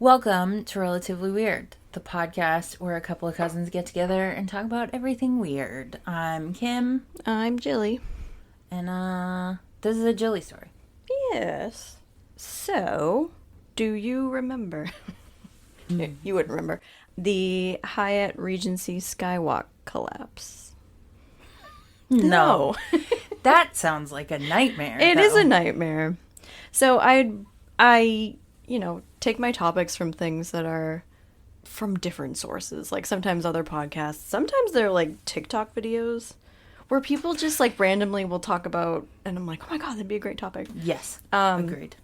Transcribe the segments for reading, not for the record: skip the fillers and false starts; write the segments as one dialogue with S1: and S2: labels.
S1: Welcome to Relatively Weird, the podcast where a couple of cousins get together and talk about everything weird. I'm Kim.
S2: I'm Jilly.
S1: And, this is a Jilly story.
S2: Yes. So, do you remember? You wouldn't remember. The Hyatt Regency Skywalk collapse.
S1: No. That sounds like a nightmare.
S2: It is a nightmare. So I take my topics from things that are from different sources. Like sometimes other podcasts, sometimes they're like TikTok videos where people just like randomly will talk about, and I'm like, oh my God, that'd be a great topic.
S1: Yes. Agreed.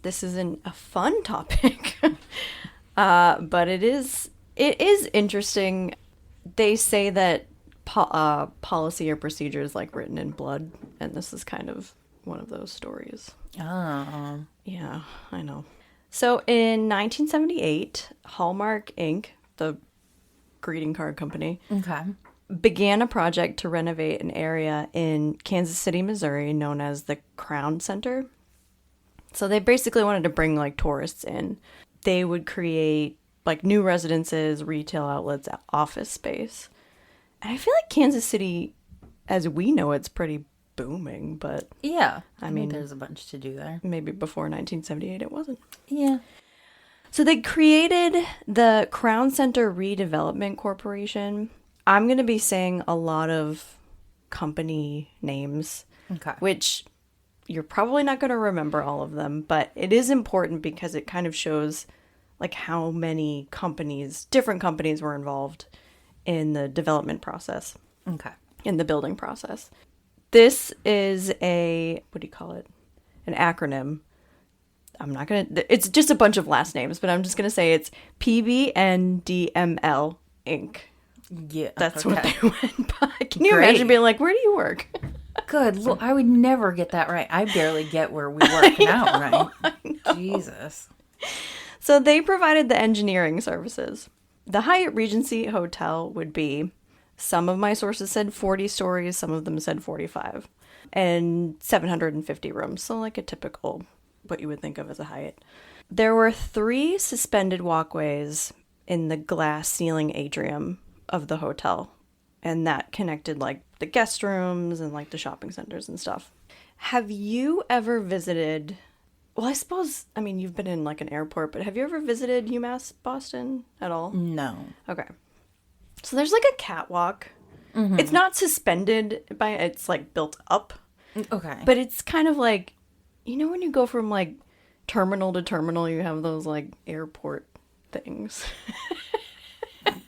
S2: This isn't a fun topic, but it is interesting. They say that policy or procedure is like written in blood, and this is kind of one of those stories.
S1: Oh.
S2: Yeah, I know. So in 1978, Hallmark Inc., the greeting card company, began a project to renovate an area in Kansas City, Missouri, known as the Crown Center. So they basically wanted to bring like tourists in. They would create like new residences, retail outlets, office space. And I feel like Kansas City, as we know, it's pretty booming, but
S1: yeah,
S2: I mean,
S1: there's a bunch to do there.
S2: Maybe before 1978 it wasn't.
S1: Yeah.
S2: So they created the Crown Center Redevelopment Corporation. I'm going to be saying a lot of company names, which you're probably not going to remember all of them, but it is important because it kind of shows like how many different companies were involved in the development process. In the building process. This is an acronym. It's just a bunch of last names, but I'm just going to say it's PBNDML Inc.
S1: Yeah.
S2: That's what they went by. Can you imagine being like, where do you work?
S1: Good. Look, I would never get that right. I barely get where we work now, right?
S2: I know.
S1: Jesus.
S2: So they provided the engineering services. The Hyatt Regency Hotel would be, some of my sources said 40 stories, some of them said 45, and 750 rooms. So like a typical, what you would think of as a Hyatt. There were 3 suspended walkways in the glass ceiling atrium of the hotel, and that connected like the guest rooms and like the shopping centers and stuff. Have you ever visited, well, I suppose, I mean, you've been in like an airport, but have you ever visited UMass Boston at all?
S1: No.
S2: Okay. So there's like a catwalk. Mm-hmm. It's not suspended it's like built up.
S1: Okay.
S2: But it's kind of like, you know when you go from like terminal to terminal, you have those like airport things. Isn't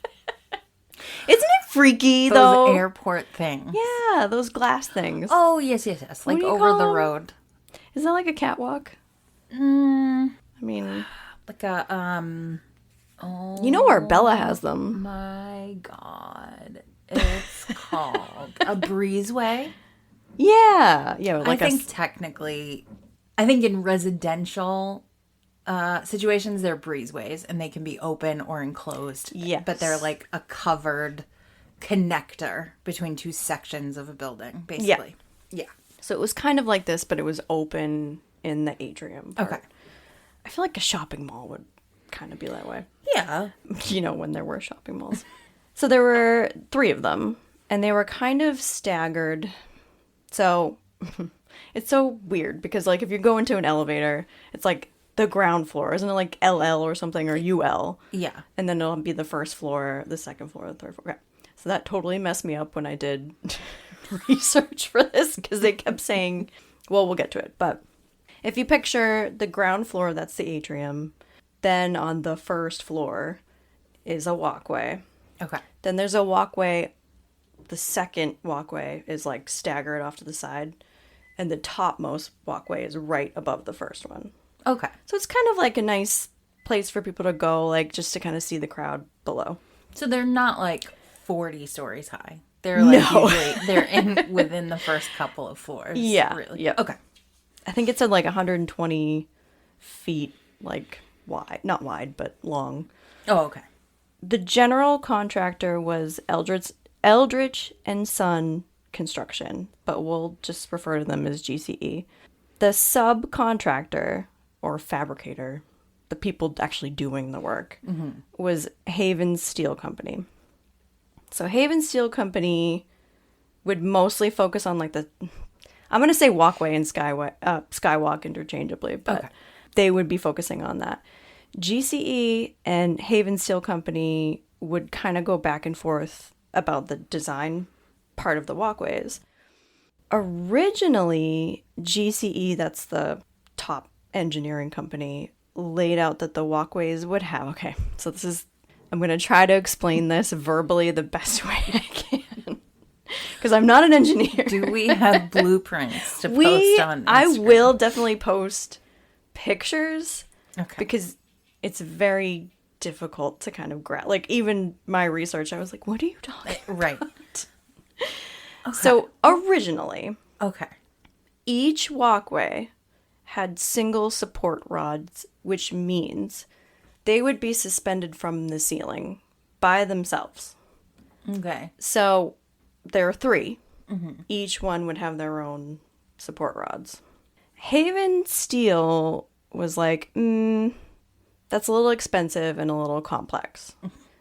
S2: it freaky though?
S1: Those airport things.
S2: Yeah, those glass things.
S1: Oh, yes. Like over the road.
S2: Is that like a catwalk?
S1: I
S2: mean,
S1: like a oh,
S2: you know where Bella has them.
S1: My God. It's called a breezeway.
S2: Yeah. Like
S1: I think technically, in residential situations, they're breezeways and they can be open or enclosed.
S2: Yes.
S1: But they're like a covered connector between 2 sections of a building, basically. Yeah.
S2: So it was kind of like this, but it was open in the atrium part.
S1: Okay.
S2: I feel like a shopping mall would kind of be that way.
S1: Yeah.
S2: When there were shopping malls. So there were 3 of them, and they were kind of staggered. So it's so weird because, like, if you go into an elevator, it's like the ground floor. Isn't it like LL or something, or UL?
S1: Yeah.
S2: And then it'll be the first floor, the second floor, the third floor. Okay. So that totally messed me up when I did research for this because they kept saying, well, we'll get to it. But if you picture the ground floor, that's the atrium. Then on the first floor is a walkway.
S1: Okay.
S2: Then there's a walkway. The second walkway is like staggered off to the side. And the topmost walkway is right above the first one.
S1: Okay.
S2: So it's kind of like a nice place for people to go, like just to kind of see the crowd below.
S1: So they're not like 40 stories high. They're like usually, they're within the first couple of floors.
S2: Yeah.
S1: Really.
S2: Yeah.
S1: Okay.
S2: I think it's at like 120 feet, like wide, not wide, but long.
S1: Oh, okay.
S2: The general contractor was Eldridge and Son Construction, but we'll just refer to them as GCE. The subcontractor or fabricator the people actually doing the work, was Haven Steel Company. So Haven Steel Company would mostly focus on like I'm going to say walkway and skywalk interchangeably, but they would be focusing on that. GCE and Haven Steel Company would kind of go back and forth about the design part of the walkways. Originally, GCE, that's the top engineering company, laid out that the walkways would have, okay, so I'm going to try to explain this verbally the best way I can, because I'm not an engineer.
S1: Do we have blueprints to post on Instagram?
S2: I will definitely post pictures, because it's very difficult to kind of grasp. Like, even my research, I was like, what are you talking about?
S1: Right.
S2: So, originally,
S1: okay,
S2: each walkway had single support rods, which means they would be suspended from the ceiling by themselves.
S1: Okay.
S2: So there are 3. Each one would have their own support rods. Haven Steel was like, that's a little expensive and a little complex.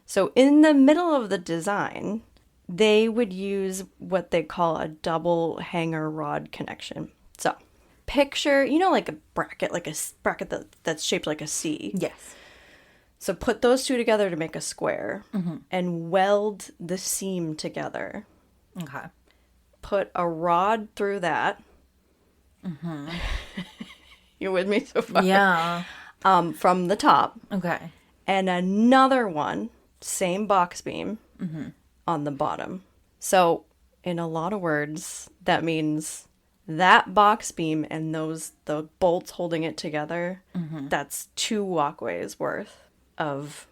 S2: So in the middle of the design, they would use what they call a double hanger rod connection. So picture, like a bracket, that's shaped like a C.
S1: Yes.
S2: So put those 2 together to make a square and weld the seam together.
S1: Okay.
S2: Put a rod through that. You with me so far?
S1: Yeah.
S2: From the top.
S1: Okay.
S2: And another one, same box beam, on the bottom. So in a lot of words, that means that box beam and the bolts holding it together, that's 2 walkways worth of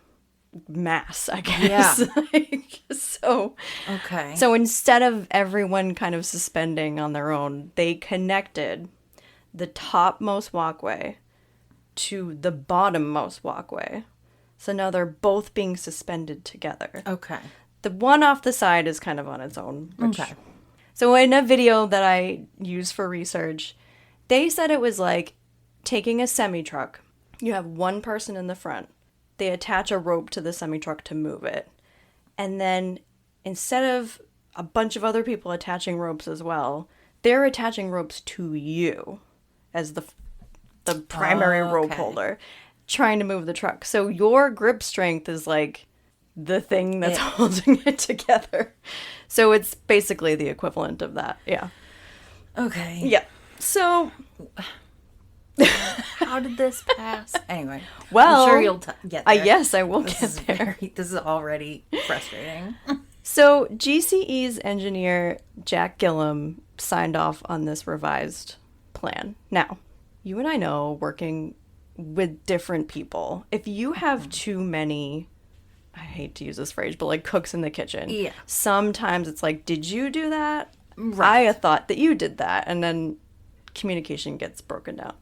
S2: mass, I guess. Yeah. So instead of everyone kind of suspending on their own, they connected the topmost walkway to the bottommost walkway. So now they're both being suspended together.
S1: Okay.
S2: The one off the side is kind of on its own. So in a video that I used for research, they said it was like taking a semi-truck. You have one person in the front. They attach a rope to the semi-truck to move it. And then instead of a bunch of other people attaching ropes as well, they're attaching ropes to you as the primary rope holder, trying to move the truck. So your grip strength is like the thing that's holding it together. So it's basically the equivalent of that. Yeah.
S1: Okay.
S2: Yeah. So
S1: how did this pass? Anyway.
S2: Well,
S1: I'm sure you'll get there.
S2: Yes, I will get there.
S1: This is already frustrating.
S2: So GCE's engineer, Jack Gillum, signed off on this revised plan. Now, you and I know, working with different people, if you have too many, I hate to use this phrase, but like cooks in the kitchen.
S1: Yeah.
S2: Sometimes it's like, did you do that? Right. I thought that you did that. And then communication gets broken down.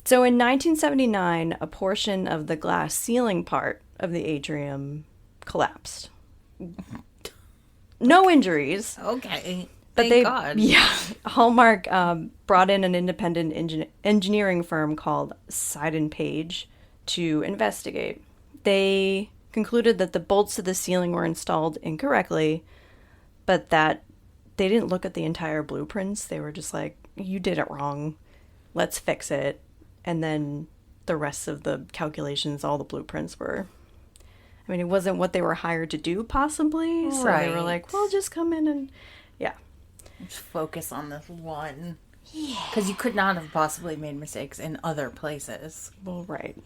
S2: So in 1979, a portion of the glass ceiling part of the atrium collapsed. No injuries.
S1: Okay.
S2: Thank
S1: God.
S2: Yeah. Hallmark brought in an independent engineering firm called Side & Page to investigate. They concluded that the bolts to the ceiling were installed incorrectly, but that they didn't look at the entire blueprints. They were just like, you did it wrong. Let's fix it. And then the rest of the calculations, all the blueprints were... I mean, it wasn't what they were hired to do, possibly. So they were like, well, just come in and... Yeah.
S1: Just focus on this one. Yeah. Because you could not have possibly made mistakes in other places.
S2: Well, right.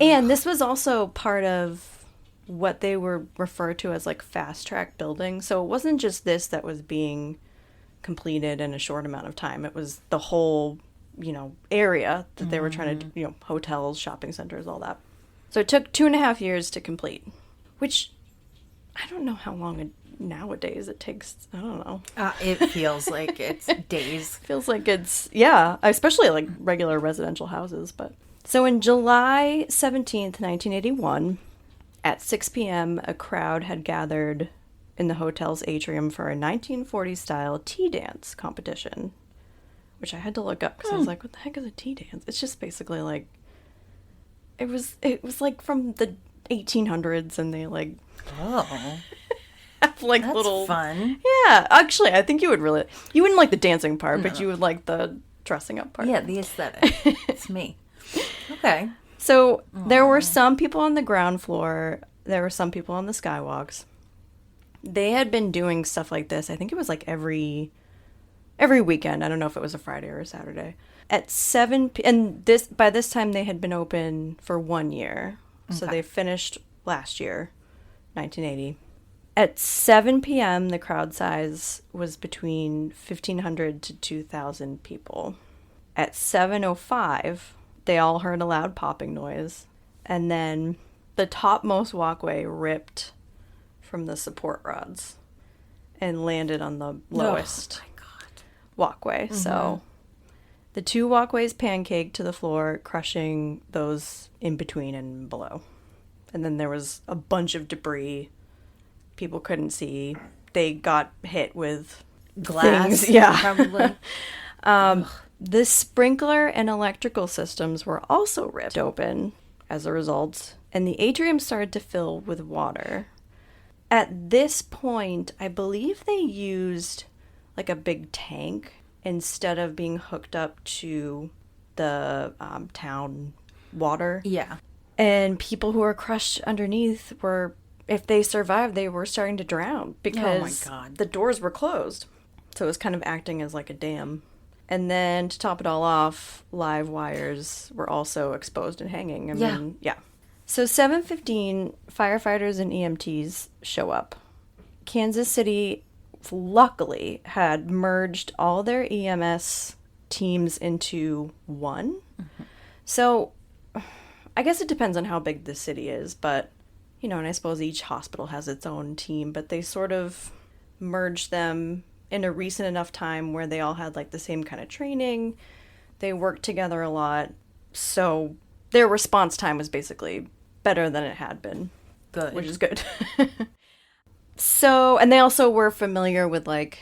S2: And this was also part of what they were referred to as like fast track building. So it wasn't just this that was being completed in a short amount of time. It was the whole, area that they were trying to, hotels, shopping centers, all that. So it took 2.5 years to complete, which I don't know how long nowadays it takes. I don't know.
S1: It feels like it's days.
S2: Feels like it's, yeah, especially like regular residential houses. But so in July 17th, 1981, at 6 p.m., a crowd had gathered in the hotel's atrium for a 1940s-style tea dance competition, which I had to look up because I was like, what the heck is a tea dance? It's just basically like it was like from the 1800s, and they like
S1: Oh,
S2: have like
S1: that's
S2: little
S1: fun.
S2: Yeah, actually, I think you wouldn't like the dancing part, but you would like the dressing up part.
S1: Yeah, the aesthetic. It's me. Okay.
S2: So there were some people on the ground floor. There were some people on the skywalks. They had been doing stuff like this. I think it was like every weekend. I don't know if it was a Friday or a Saturday. At 7 and by this time they had been open for 1 year. So they finished last year, 1980. At 7 p.m., the crowd size was between 1,500 to 2,000 people. At 7:05, they all heard a loud popping noise, and then the topmost walkway ripped from the support rods and landed on the lowest walkway. So the two walkways pancaked to the floor, crushing those in between and below. And then there was a bunch of debris. People couldn't see. They got hit with
S1: Glass.
S2: things. Yeah.
S1: Probably.
S2: The sprinkler and electrical systems were also ripped open as a result, and the atrium started to fill with water. At this point, I believe they used like a big tank instead of being hooked up to the town water.
S1: Yeah.
S2: And people who were crushed underneath were, if they survived, they were starting to drown because
S1: God.
S2: the doors were closed. So it was kind of acting as like a dam. And then to top it all off, live wires were also exposed and hanging. Yeah. So 7:15, firefighters and EMTs show up. Kansas City, luckily, had merged all their EMS teams into one. Mm-hmm. So I guess it depends on how big the city is, but, and I suppose each hospital has its own team, but they sort of merged them in a recent enough time where they all had like the same kind of training. They worked together a lot. So their response time was basically better than it had been.
S1: Good.
S2: Which is good. So, and they also were familiar with like,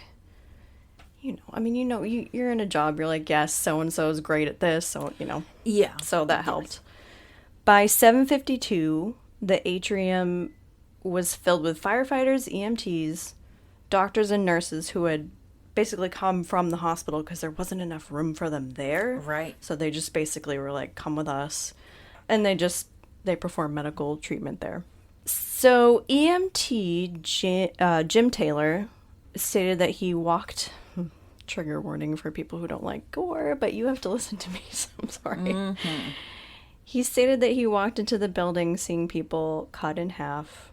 S2: you're in a job, you're like, yes, so-and-so is great at this. So,
S1: Yeah.
S2: So that helped. By 7:52, the atrium was filled with firefighters, EMTs, doctors and nurses who had basically come from the hospital because there wasn't enough room for them there.
S1: Right.
S2: So they just basically were like, come with us. And they performed medical treatment there. So EMT Jim Taylor stated that he walked, trigger warning for people who don't like gore, but you have to listen to me, so I'm sorry. Mm-hmm. He stated that he walked into the building seeing people cut in half.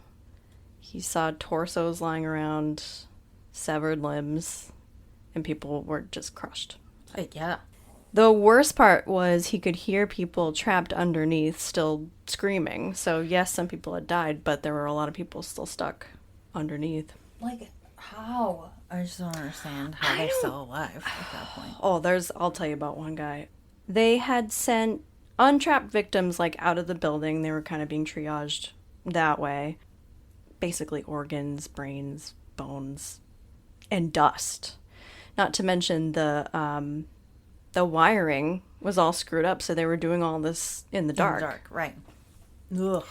S2: He saw torsos lying around, severed limbs, and people were just crushed.
S1: Yeah.
S2: The worst part was he could hear people trapped underneath still screaming. So yes, some people had died, but there were a lot of people still stuck underneath.
S1: Like, how? I just don't understand how they're still alive at that point.
S2: I'll tell you about one guy. They had sent untrapped victims like out of the building. They were kind of being triaged that way. Basically organs, brains, bones, and dust. Not to mention the wiring was all screwed up, so they were doing all this in the dark.
S1: In the dark, right. Ugh.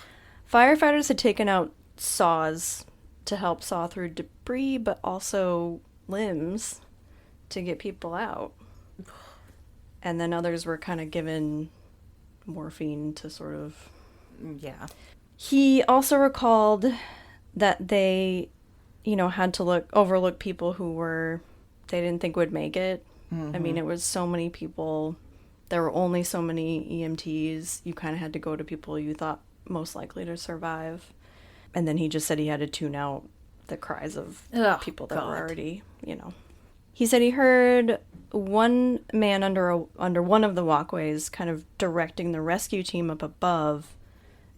S2: Firefighters had taken out saws to help saw through debris, but also limbs to get people out. And then others were kind of given morphine to sort of...
S1: Yeah.
S2: He also recalled that they, had to overlook people who they didn't think would make it. Mm-hmm. I mean, it was so many people. There were only so many EMTs. You kind of had to go to people you thought most likely to survive. And then he just said he had to tune out the cries of people that were already, He said he heard one man under one of the walkways kind of directing the rescue team up above,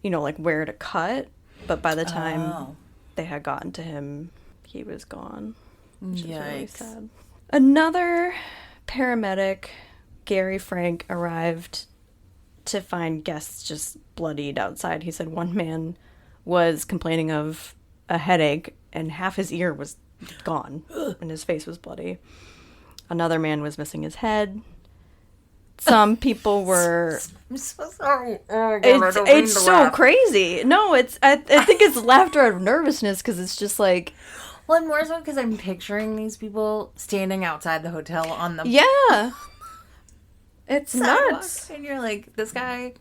S2: like where to cut. But by the time they had gotten to him, he was gone. Which is really sad. Another paramedic, Gary Frank, arrived to find guests just bloodied outside. He said one man was complaining of a headache and half his ear was gone and his face was bloody. Another man was missing his head. Some people were...
S1: I'm so sorry. Oh, God, I don't mean
S2: It's
S1: to
S2: so
S1: laugh.
S2: crazy. No, I think it's laughter out of nervousness because it's just like...
S1: Well, and more so because I'm picturing these people standing outside the hotel on the
S2: Yeah. It's
S1: sidewalk,
S2: nuts.
S1: and you're like, this guy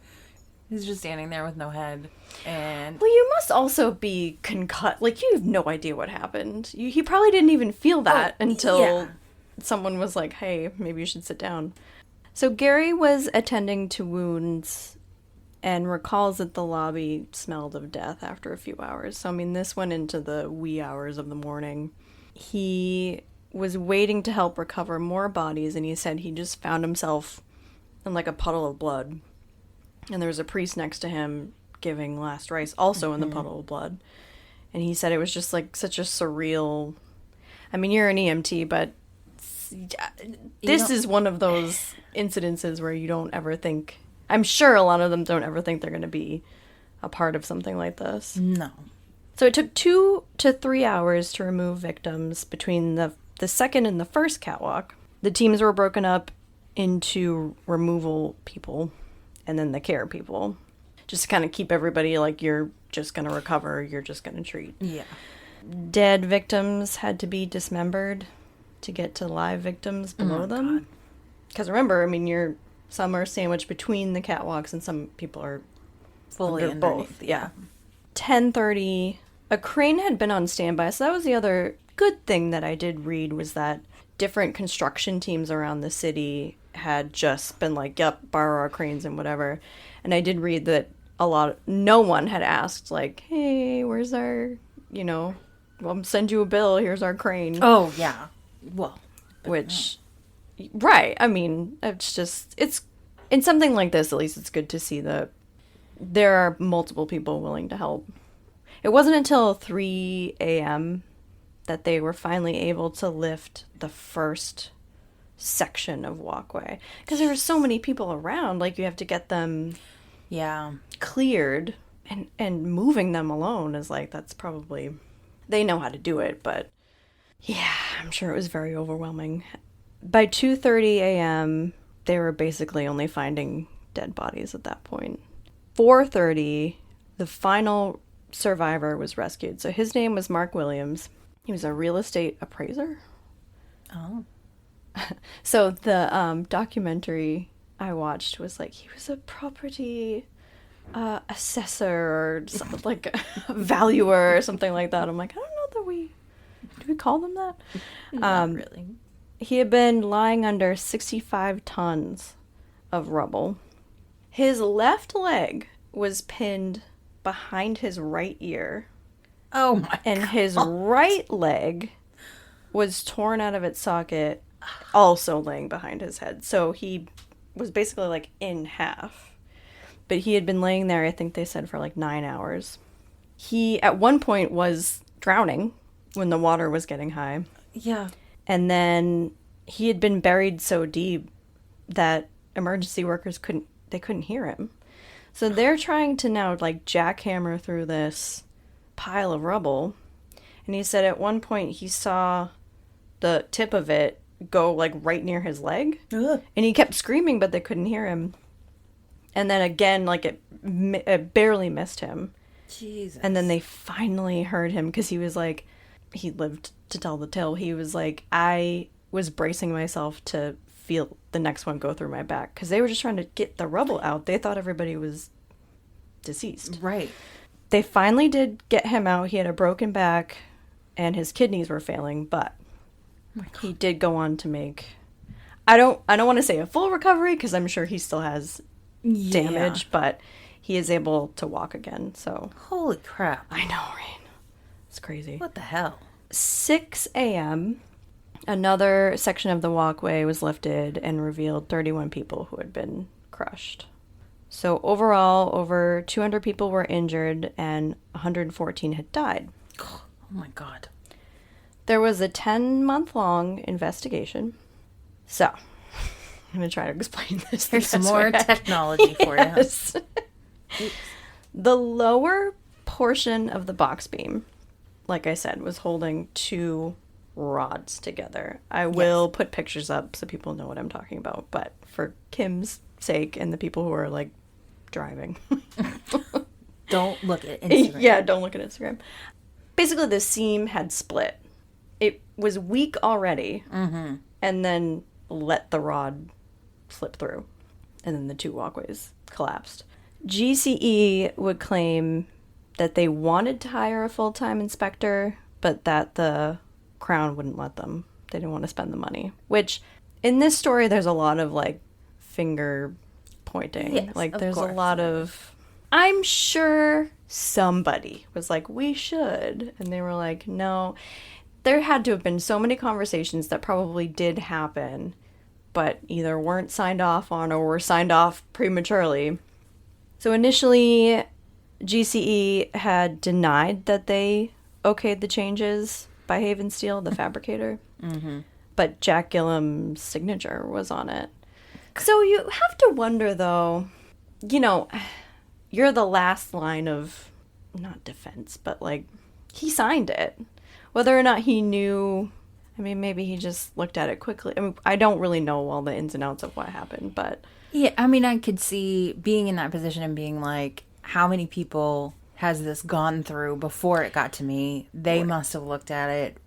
S1: is just standing there with no head. And
S2: Well, you must also be concussed. Like, you have no idea what happened. He probably didn't even feel that until someone was like, hey, maybe you should sit down. So Gary was attending to wounds and recalls that the lobby smelled of death after a few hours. So, I mean, this went into the wee hours of the morning. He was waiting to help recover more bodies, and he said he just found himself in, like, a puddle of blood. And there was a priest next to him giving last rites, also in the puddle of blood. And he said it was just, like, such a surreal... I mean, you're an EMT, but this is one of those incidences where you don't ever think... I'm sure a lot of them don't ever think they're going to be a part of something like this.
S1: no.
S2: So it took 2 to 3 hours to remove victims between the second and the first catwalk. The teams were broken up into removal people and then the care people. Just to kind of keep everybody like, you're just going to recover, you're just going to treat.
S1: Yeah.
S2: Dead victims had to be dismembered to get to live victims below them. Because remember, I mean, some are sandwiched between the catwalks and some people are
S1: Fully
S2: under
S1: underneath.
S2: both. Yeah. 10:30, a crane had been on standby. So that was the other good thing that I did read, was that different construction teams around the city had just been like, yep, borrow our cranes and whatever. And I did read that no one had asked like, hey, where's our, we'll send you a bill, here's our crane.
S1: Oh, yeah. Well.
S2: Which, right, I mean, it's in something like this, at least it's good to see that there are multiple people willing to help. It wasn't until 3 a.m. that they were finally able to lift the first section of walkway. Because there were so many people around, like, you have to get them cleared, and moving them alone is like, that's probably... They know how to do it, but yeah, I'm sure it was very overwhelming. By 2:30 a.m., they were basically only finding dead bodies at that point. 4:30, the final survivor was rescued. So his name was Mark Williams. He was a real estate appraiser.
S1: Oh.
S2: So the documentary I watched was like, he was a property assessor or something, like a valuer or something like that. I'm like, I don't know that do we call them that?
S1: Not really.
S2: He had been lying under 65 tons of rubble. His left leg was pinned behind his right ear.
S1: Oh my
S2: And
S1: God.
S2: his right leg was torn out of its socket, also laying behind his head. So he was basically like in half. But he had been laying there, I think they said, for like 9 hours. He, at one point, was drowning when the water was getting high.
S1: Yeah.
S2: And then he had been buried so deep that emergency workers couldn't hear him. So they're trying to now, like, jackhammer through this pile of rubble. And he said at one point he saw the tip of it go, like, right near his leg.
S1: Ugh.
S2: And he kept screaming, but they couldn't hear him. And then again, like, it barely missed him.
S1: Jesus.
S2: And then they finally heard him, because he was like, he lived to tell the tale. He was like, I was bracing myself to feel the next one go through my back, because they were just trying to get the rubble out. They thought everybody was deceased.
S1: Right.
S2: They finally did get him out. He had a broken back and his kidneys were failing, but he did go on to make, I don't want to say a full recovery, because I'm sure he still has damage, but he is able to walk again. So
S1: Holy crap.
S2: I know, right? It's crazy.
S1: What the hell?
S2: 6 a.m., another section of the walkway was lifted and revealed 31 people who had been crushed. So overall, over 200 people were injured and 114 had died.
S1: Oh my God.
S2: There was a 10-month-long investigation. So, I'm going to try to explain this.
S1: Here's some more technology for
S2: Yes. The lower portion of the box beam, like I said, was holding 2 rods together. I will put pictures up so people know what I'm talking about, but for Kim's sake and the people who are like driving.
S1: Don't look at Instagram.
S2: Yeah, don't look at Instagram. Basically, the seam had split. It was weak already, and then let the rod slip through, and then the two walkways collapsed. GCE would claim that they wanted to hire a full-time inspector, but that the Crown wouldn't let them. They didn't want to spend the money. Which, in this story, there's a lot of, like, finger pointing.
S1: Yes,
S2: like,
S1: of
S2: there's
S1: course.
S2: a lot of... I'm sure somebody was like, we should. And they were like, no. There had to have been so many conversations that probably did happen, but either weren't signed off on or were signed off prematurely. So initially, GCE had denied that they okayed the changes by Haven Steel, the fabricator. But Jack Gillam's signature was on it. So you have to wonder, though, you know, you're the last line of, not defense, but, like, he signed it. Whether or not he knew, I mean, maybe he just looked at it quickly. I mean, I don't really know all the ins and outs of what happened, but...
S1: Yeah, I mean, I could see being in that position and being like, how many people has this gone through before it got to me? They must have looked at it,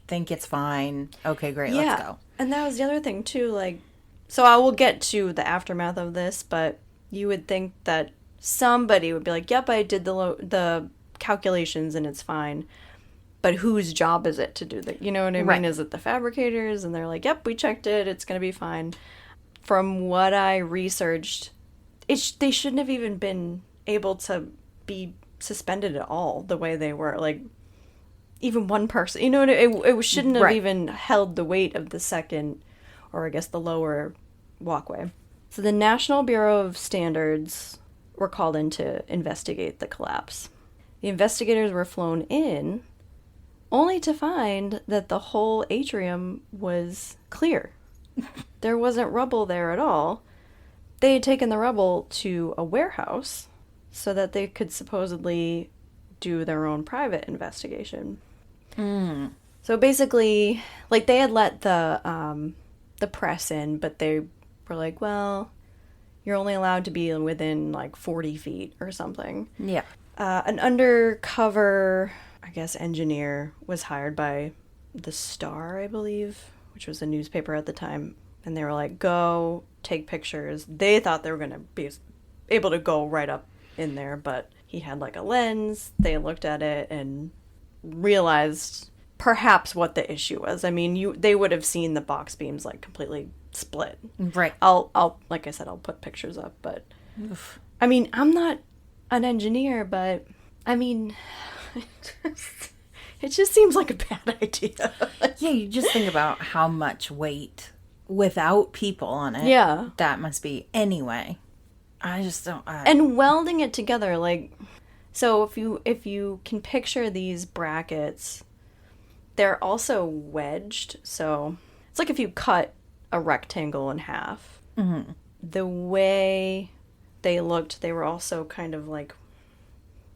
S1: think it's fine. Okay, great, let's go.
S2: And that was the other thing, too, like... So I will get to the aftermath of this, but you would think that somebody would be like, yep, I did the calculations and it's fine. But whose job is it to do that? You know what I mean?
S1: Right.
S2: Is it the fabricators? And they're like, yep, we checked it. It's going to be fine. From what I researched, they shouldn't have even been able to be suspended at all the way they were. Like, even one person. You know what I mean? It shouldn't have even held the weight of the second, or I guess the lower walkway. So the National Bureau of Standards were called in to investigate the collapse. The investigators were flown in only to find that the whole atrium was clear. There wasn't rubble there at all. They had taken the rubble to a warehouse so that they could supposedly do their own private investigation. So basically, like, they had let the press in, but they were like, well, you're only allowed to be within, like, 40 feet or something.
S1: Yeah.
S2: An undercover, I guess, engineer was hired by the Star, I believe, which was a newspaper at the time. And they were like, go take pictures. They thought they were going to be able to go right up in there, but he had like a lens. They looked at it and realized perhaps what the issue was. I mean, they would have seen the box beams like completely split.
S1: Right.
S2: I'll like I said, I'll put pictures up, but
S1: Oof.
S2: I mean, I'm not an engineer, but I mean, it just seems like a bad idea.
S1: Yeah, you just think about how much weight without people on it.
S2: Yeah.
S1: That must be anyway. I just don't.
S2: And welding it together, like, so if you can picture these brackets, they're also wedged. So it's like if you cut a rectangle in half.
S1: Mm-hmm.
S2: The way they looked, they were also kind of like,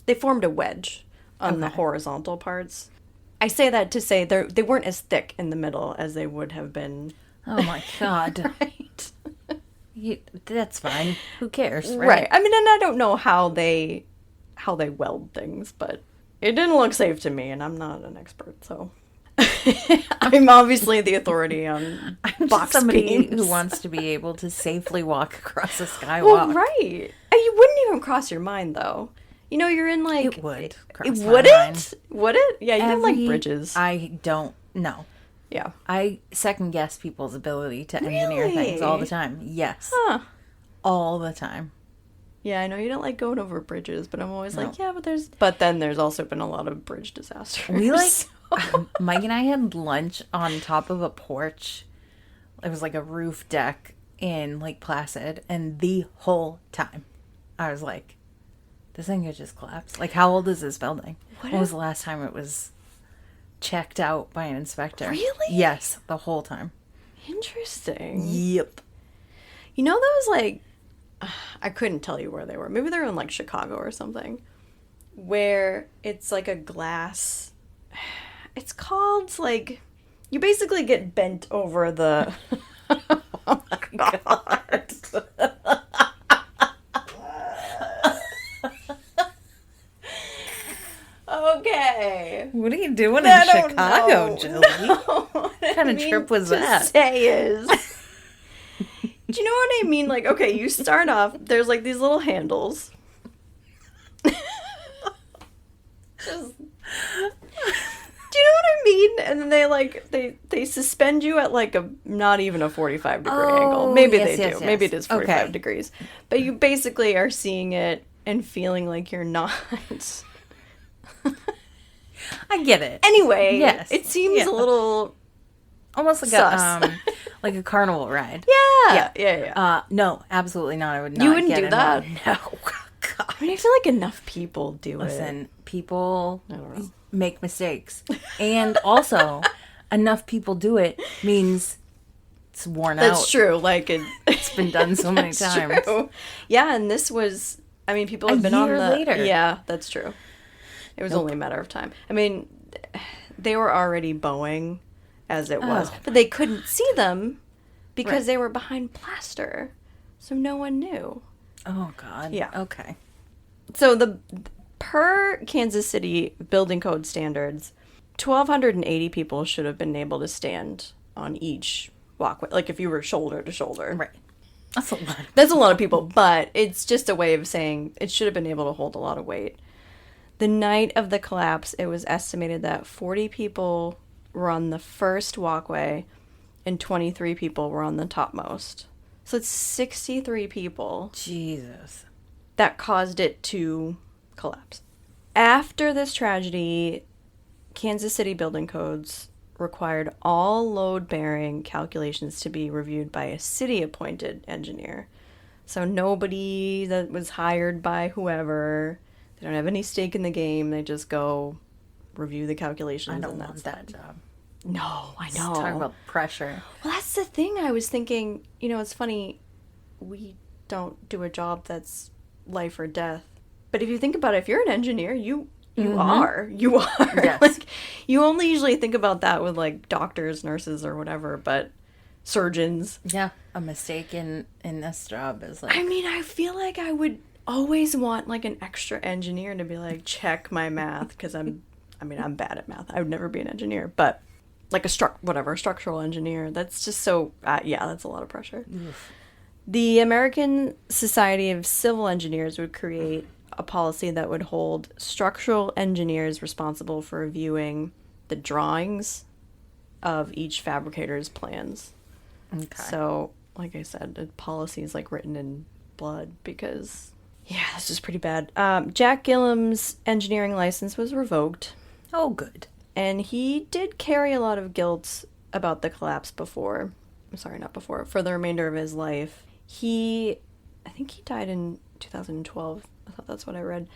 S2: they formed a wedge on the horizontal parts. I say that to say they weren't as thick in the middle as they would have been.
S1: Oh my God.
S2: Right.
S1: That's fine. Who cares, right?
S2: Right. I mean, and I don't know how they weld things, but it didn't look safe to me, and I'm not an expert, so I'm obviously the authority on
S1: I'm
S2: box
S1: just somebody
S2: beams.
S1: who wants to be able to safely walk across a skywalk.
S2: Well, right. You wouldn't even cross your mind, though. You know, you're in like
S1: It would.
S2: It wouldn't? Would it? Yeah, you didn't like bridges.
S1: I don't know.
S2: Yeah.
S1: I second guess people's ability to engineer things all the time. Yes.
S2: Huh.
S1: All the time.
S2: Yeah, I know you don't like going over bridges, but I'm always like, yeah, but then there's also been a lot of bridge disasters.
S1: We Mike and I had lunch on top of a porch. It was like a roof deck in Lake Placid, and the whole time I was like, this thing could just collapse. Like, how old is this building? When was the last time it was checked out by an inspector?
S2: Really?
S1: Yes, the whole time.
S2: Interesting.
S1: Yep.
S2: You know those, like, I couldn't tell you where they were. Maybe they're in, like, Chicago or something. Where it's, like, a glass... It's called, like... You basically get bent over the... Oh my God. Okay.
S1: What are you doing in Chicago, Jilli?
S2: No.
S1: What kind of trip was that?
S2: Say is... Do you know what I mean? Like, okay, you start off, there's like these little handles. Just... Do you know what I mean? And then they like they suspend you at like a not even a 45-degree angle. Maybe
S1: yes,
S2: they do.
S1: yes, yes.
S2: Maybe it is 45
S1: Okay.
S2: degrees. But you basically are seeing it and feeling like you're not.
S1: I get it.
S2: Anyway,
S1: Yes.
S2: it seems
S1: Yeah.
S2: a little
S1: Almost like
S2: sus.
S1: like a carnival ride.
S2: Yeah.
S1: No, absolutely not. I would not.
S2: You wouldn't
S1: get
S2: do
S1: in
S2: that?
S1: one. No. God.
S2: I mean, I feel like enough people do it.
S1: Listen, people
S2: I don't know.
S1: make mistakes, and also enough people do it means it's worn out.
S2: That's true. Like
S1: It's been done so many
S2: That's
S1: times.
S2: true. Yeah, and this was. I mean, people have
S1: A
S2: been on
S1: year
S2: the.
S1: later.
S2: Yeah, that's true. It was
S1: Nope.
S2: only a matter of time. I mean, they were already Boeing as it was,
S1: Oh.
S2: but they couldn't see them because
S1: Right.
S2: they were behind plaster, so no one knew.
S1: Oh God.
S2: Yeah.
S1: Okay.
S2: So the per Kansas City building code standards, 1,280 people should have been able to stand on each walkway. Like if you were shoulder to shoulder.
S1: Right. That's a lot.
S2: That's a lot of people, but it's just a way of saying it should have been able to hold a lot of weight. The night of the collapse, it was estimated that 40 people were on the first walkway and 23 people were on the topmost. So it's 63 people
S1: Jesus.
S2: that caused it to collapse. After this tragedy, Kansas City building codes required all load-bearing calculations to be reviewed by a city-appointed engineer. So nobody that was hired by whoever, they don't have any stake in the game. They just go review the calculations.
S1: I don't
S2: and
S1: want
S2: that's
S1: that
S2: that.
S1: job.
S2: No, I know.
S1: Talk about pressure.
S2: Well, that's the thing. I was thinking, it's funny. We don't do a job that's life or death. But if you think about it, if you're an engineer, you are. You are.
S1: Yes.
S2: Like, you only usually think about that with, like, doctors, nurses, or whatever, but surgeons.
S1: Yeah. A mistake in this job is like.
S2: I mean, I feel like I would always want, like, an extra engineer to be like, check my math, because I'm bad at math. I would never be an engineer, but... like a structural engineer. That's just so, that's a lot of pressure.
S1: Oof.
S2: The American Society of Civil Engineers would create a policy that would hold structural engineers responsible for reviewing the drawings of each fabricator's plans.
S1: Okay.
S2: So, like I said, the policy is like written in blood because, this is pretty bad. Jack Gillam's engineering license was revoked.
S1: Oh, good.
S2: And he did carry a lot of guilt about the collapse for the remainder of his life. I think he died in 2012. I thought that's what I read.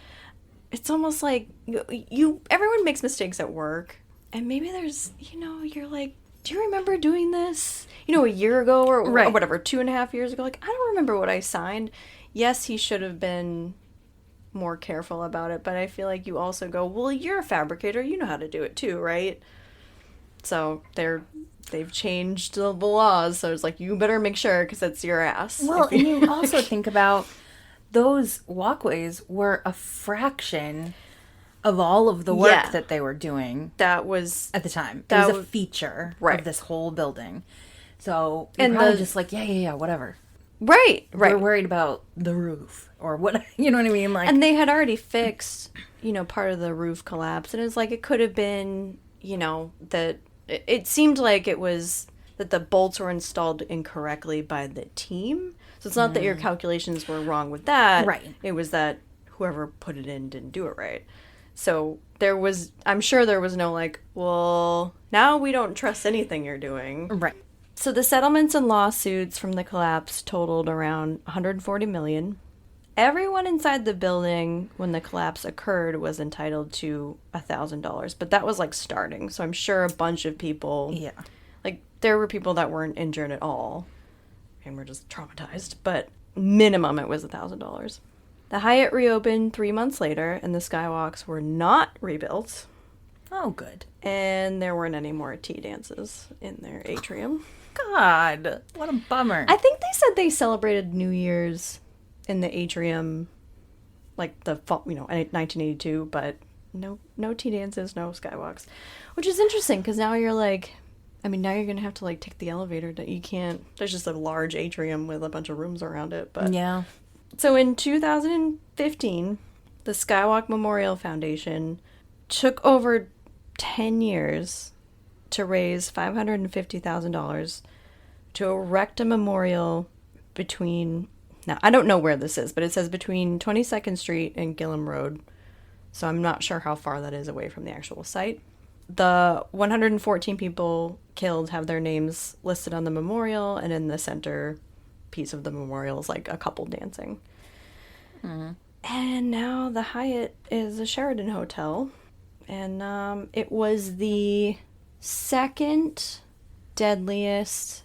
S2: It's almost like everyone makes mistakes at work. And maybe there's, you're like, do you remember doing this? A year ago or whatever, 2.5 years ago? Like, I don't remember what I signed. Yes, he should have been more careful about it, but I feel like you also go, well, you're a fabricator, you know how to do it too, right? So they've changed the laws, so it's like, you better make sure because it's your ass.
S1: Well, and you also think about those walkways were a fraction of all of the work that they were doing
S2: that was
S1: at the time. It was a feature
S2: right.
S1: of this whole building. So you're
S2: and
S1: probably just like, yeah, whatever.
S2: Right.
S1: We're worried about the roof or what, you know what I mean? Like,
S2: and they had already fixed, part of the roof collapse. And it's like, it could have been, that it seemed like it was that the bolts were installed incorrectly by the team. So it's not that your calculations were wrong with that.
S1: Right.
S2: It was that whoever put it in didn't do it right. So I'm sure there was no like, well, now we don't trust anything you're doing.
S1: right.
S2: So the settlements and lawsuits from the collapse totaled around $140 million. Everyone inside the building when the collapse occurred was entitled to $1,000, but that was like starting. So I'm sure a bunch of people, like there were people that weren't injured at all and were just traumatized, but minimum it was $1,000. The Hyatt reopened 3 months later and the Skywalks were not rebuilt.
S1: Oh, good.
S2: And there weren't any more tea dances in their atrium.
S1: God, what a bummer.
S2: I think they said they celebrated New Year's in the atrium, like the fall, 1982, but no tea dances, no skywalks, which is interesting because now you're like, now you're gonna have to like take the elevator. You can't. There's just a large atrium with a bunch of rooms around it, but
S1: yeah.
S2: So in 2015, the Skywalk Memorial Foundation took over 10 years to raise $550,000 to erect a memorial between, now I don't know where this is, but it says between 22nd Street and Gillum Road. So I'm not sure how far that is away from the actual site. The 114 people killed have their names listed on the memorial, and in the center piece of the memorial is like a couple dancing. Mm-hmm. And now the Hyatt is a Sheraton hotel, and it was the second deadliest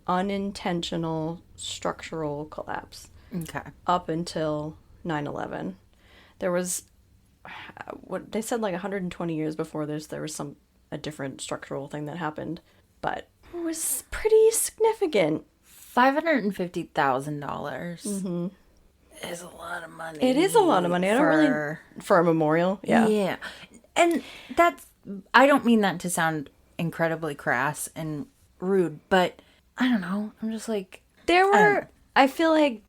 S2: unintentional structural collapse.
S1: Okay.
S2: Up until 9/11. There was what they said, like 120 years before this, there was a different structural thing that happened, but it was pretty significant.
S1: $550,000 is a lot of money.
S2: It is a lot of money. For a memorial. Yeah.
S1: Yeah. And I don't mean that to sound incredibly crass and rude, but I don't know. I'm just like,
S2: I feel like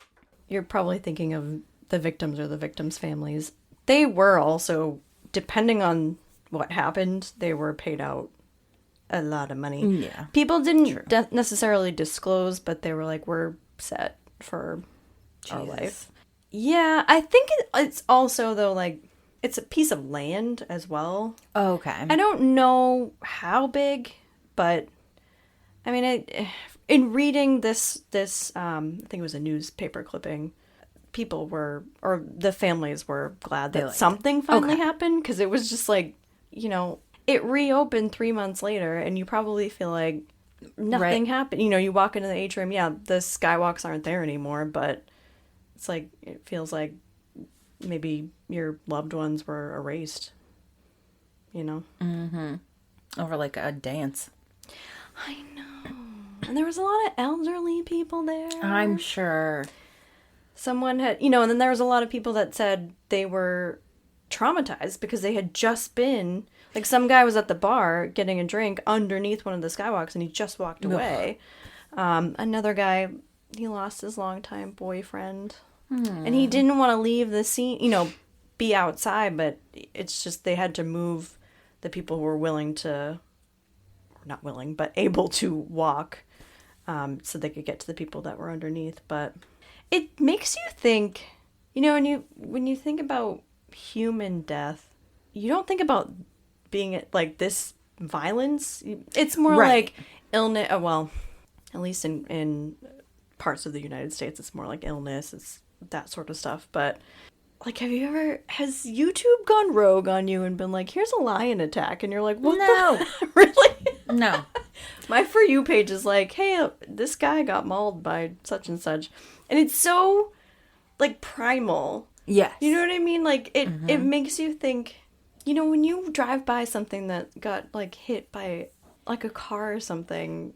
S2: you're probably thinking of the victims or the victims' families. They were also, depending on what happened, they were paid out a lot of money.
S1: Yeah.
S2: People didn't necessarily disclose, but they were like, we're set for our life. Yeah, I think it's also, though, like, it's a piece of land as well.
S1: Oh, okay.
S2: I don't know how big, but, in reading this, I think it was a newspaper clipping, the families were glad that something finally happened, because it was just like, it reopened 3 months later, and you probably feel like nothing happened. You walk into the atrium, the skywalks aren't there anymore, but it's like, it feels like maybe your loved ones were erased,
S1: Mm-hmm. Over like a dance.
S2: I know. And there was a lot of elderly people there.
S1: I'm sure.
S2: Someone had, and then there was a lot of people that said they were traumatized because they had just been, like, some guy was at the bar getting a drink underneath one of the skywalks and he just walked away. Another guy, he lost his longtime boyfriend. And he didn't want to leave the scene, be outside, but it's just they had to move the people who were not willing, but able to walk, so they could get to the people that were underneath. But it makes you think, when you think about human death, you don't think about being like this violence. It's more like illness. Well, at least in parts of the United States, it's more like illness. It's that sort of stuff. But like, has YouTube gone rogue on you and been like, here's a lion attack, and you're like, what?
S1: No.
S2: Really?
S1: No.
S2: My For You page is like, hey, this guy got mauled by such and such. And it's so, like, primal.
S1: Yes.
S2: You know what I mean? Like, it makes you think, when you drive by something that got, like, hit by, like, a car or something,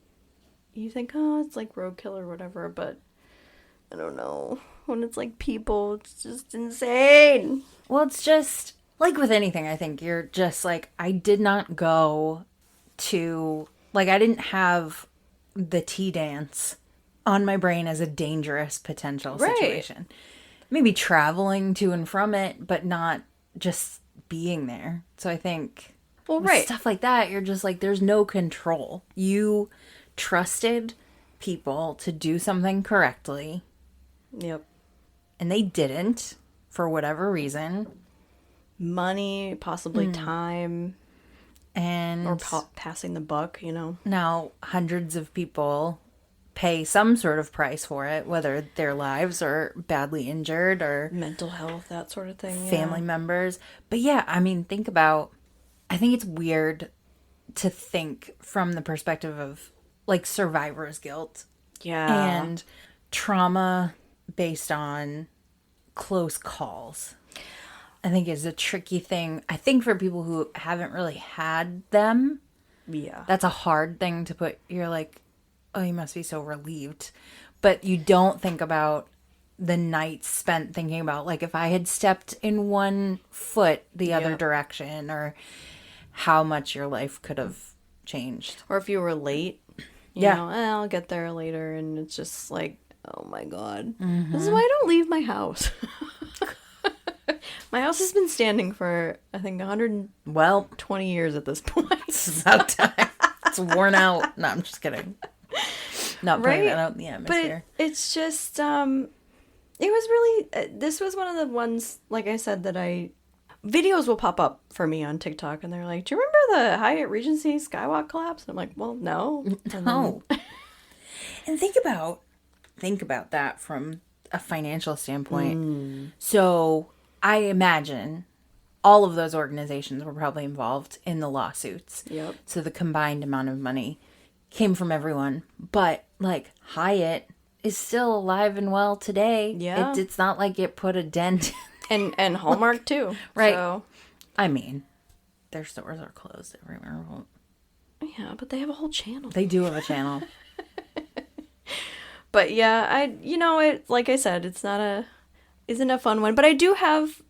S2: you think, oh, it's, like, roadkill or whatever, but I don't know. When it's, like, people, it's just insane.
S1: Well, it's just, like with anything, I think, you're just, like, I did not go to, like, I didn't have the tea dance on my brain as a dangerous potential situation. Maybe traveling to and from it, but not just being there. So I think with stuff like that, you're just like, there's no control. You trusted people to do something correctly.
S2: Yep.
S1: And they didn't, for whatever reason.
S2: Money, possibly time.
S1: And
S2: or passing the buck,
S1: Now, hundreds of people pay some sort of price for it, whether their lives are badly injured or
S2: mental health, that sort of thing.
S1: Family members. But yeah, think about, I think it's weird to think from the perspective of, like, survivor's guilt.
S2: Yeah.
S1: And trauma based on close calls. I think is a tricky thing. I think for people who haven't really had them,
S2: Yeah.
S1: that's a hard thing to put. You're like, oh, you must be so relieved. But you don't think about the nights spent thinking about, like, if I had stepped in one foot the other direction, or how much your life could have changed.
S2: Or if you were late, you know, I'll get there later. And it's just like, oh my God. This is why I don't leave my house. My house has been standing for, I think, 120 years at this point.
S1: It's about time. It's worn out. No, I'm just kidding. Not putting that out in the atmosphere.
S2: But it's just, it was really, this was one of the ones, like I said, that videos will pop up for me on TikTok, and they're like, do you remember the Hyatt Regency Skywalk collapse? And I'm like, well, no.
S1: No. And think about that from a financial standpoint. So I imagine all of those organizations were probably involved in the lawsuits.
S2: Yep.
S1: So the combined amount of money came from everyone. But, like, Hyatt is still alive and well today.
S2: Yeah.
S1: It's not like it put a dent.
S2: And Hallmark, too.
S1: Right.
S2: So.
S1: I mean, their stores are closed everywhere.
S2: Yeah, but they have a whole channel.
S1: They do have a channel.
S2: But yeah, like I said, isn't a fun one. But I do have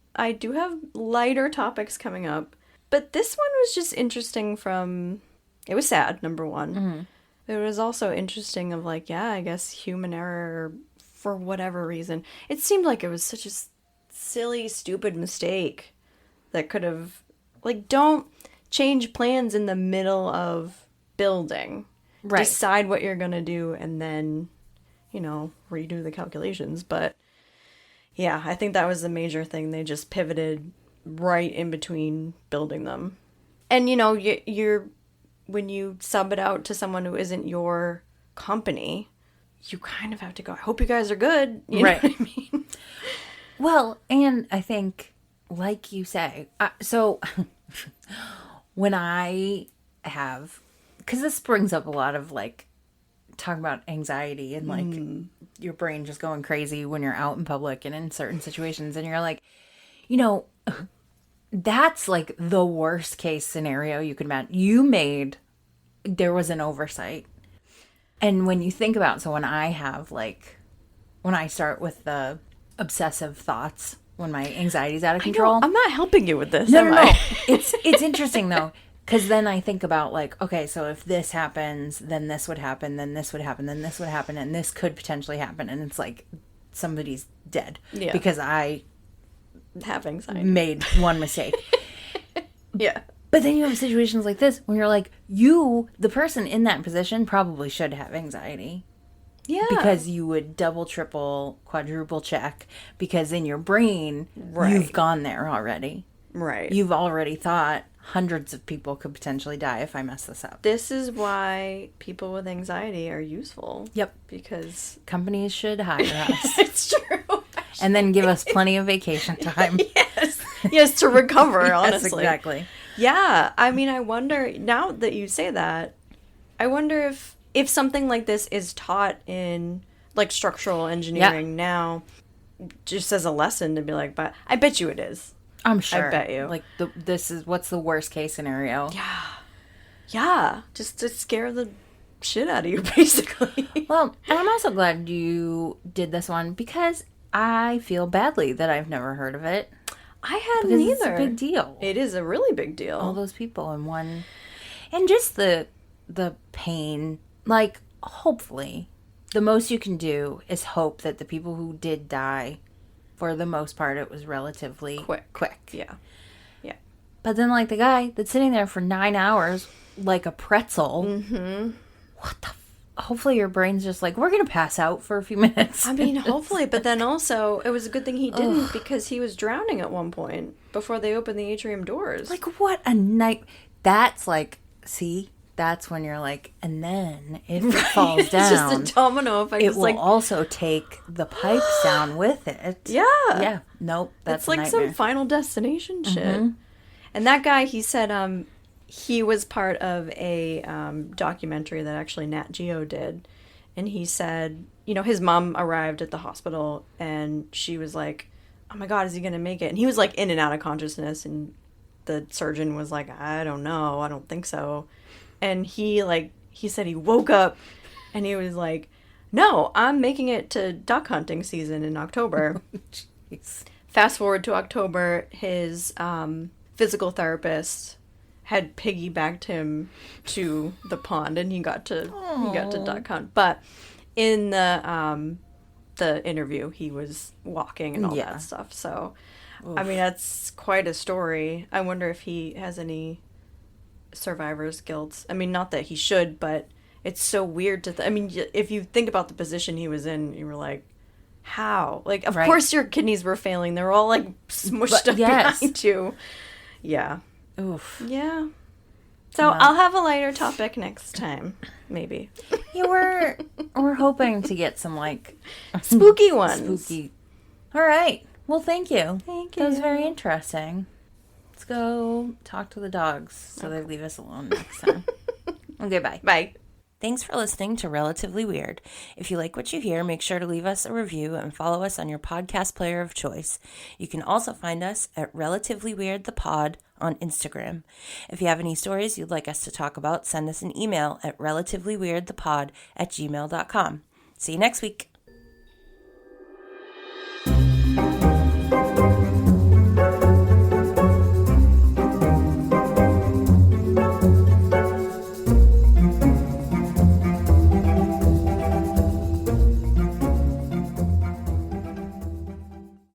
S2: lighter topics coming up. But this one was just interesting it was sad, number one.
S1: Mm-hmm.
S2: It was also interesting of like, yeah, I guess human error for whatever reason. It seemed like it was such a silly, stupid mistake that could have, like, don't change plans in the middle of building.
S1: Right.
S2: Decide what you're going to do and then, redo the calculations. But yeah, I think that was the major thing. They just pivoted right in between building them. And, you're when you sub it out to someone who isn't your company, you kind of have to go, I hope you guys are good. You know what I mean?
S1: Well, and I think, like you say, so when I have, because this brings up a lot of, like, talking about anxiety and, like, your brain just going crazy when you're out in public and in certain situations, and you're like, that's, like, the worst case scenario you could imagine. There was an oversight. And when you think about, so when I start with the obsessive thoughts, when my anxiety's out of control.
S2: I'm not helping you with this.
S1: No. It's interesting, though, because then I think about, like, okay, so if this happens, then this would happen, then this would happen, then this would happen, and this could potentially happen. And it's like somebody's dead because I
S2: have anxiety.
S1: Made one mistake.
S2: Yeah.
S1: But then you have situations like this when you're like, the person in that position probably should have anxiety.
S2: Yeah.
S1: Because you would double, triple, quadruple check, because in your brain, you've gone there already.
S2: Right.
S1: You've already thought hundreds of people could potentially die if I mess this up.
S2: This is why people with anxiety are useful.
S1: Yep.
S2: Because
S1: companies should hire us.
S2: It's true.
S1: And then give us plenty of vacation time.
S2: Yes, to recover, honestly.
S1: Yes, exactly.
S2: Yeah. I mean, I wonder, now that you say that, I wonder if something like this is taught in, like, structural engineering now, just as a lesson to be like, but I bet you it is.
S1: I'm sure.
S2: I bet you.
S1: Like, what's the worst case scenario?
S2: Yeah. Yeah. Just to scare the shit out of you, basically.
S1: Well, and I'm also glad you did this one, because I feel badly that I've never heard of it.
S2: I hadn't either.
S1: It's a big deal.
S2: It is a really big deal.
S1: All those people in one. And just the pain. Like, hopefully, the most you can do is hope that the people who did die, for the most part, it was relatively quick.
S2: Yeah. Yeah.
S1: But then, like, the guy that's sitting there for 9 hours, like a pretzel.
S2: Mm-hmm.
S1: What the hopefully your brain's just like, we're going to pass out for a few minutes.
S2: I mean, hopefully. But then also, it was a good thing he didn't, because he was drowning at one point before they opened the atrium doors.
S1: Like, what a night. That's like, see? That's when you're like, and then if it falls down,
S2: it's just a domino effect.
S1: It will also take the pipes down with it.
S2: Yeah.
S1: Yeah. Nope. That's
S2: like some Final Destination shit. And that guy, he said he was part of a documentary that actually Nat Geo did. And he said, his mom arrived at the hospital and she was like, oh my God, is he going to make it? And he was like in and out of consciousness. And the surgeon was like, I don't know. I don't think so. And he said he woke up and he was like, no, I'm making it to duck hunting season in October.
S1: Jeez.
S2: Fast forward to October, his physical therapist had piggybacked him to the pond, and he got to duck hunt. But in the interview, he was walking and all that stuff. So, oof. I mean, that's quite a story. I wonder if he has any survivor's guilt. I mean, not that he should, but it's so weird to I mean, if you think about the position he was in, you were like, how? Like, of course your kidneys were failing. They were all, like, smushed up behind you. Yeah.
S1: Oof.
S2: Yeah. So I'll have a lighter topic next time, maybe.
S1: Yeah, we're hoping to get some, like...
S2: spooky ones.
S1: Spooky. All right. Well, thank you.
S2: Thank you.
S1: That was very interesting. Let's go talk to the dogs so they leave us alone next time. Okay, bye.
S2: Bye.
S1: Thanks for listening to Relatively Weird. If you like what you hear, make sure to leave us a review and follow us on your podcast player of choice. You can also find us at Relatively Weird the Pod on Instagram. If you have any stories you'd like us to talk about, send us an email at relatively weirdthepod@gmail.com. See you next week.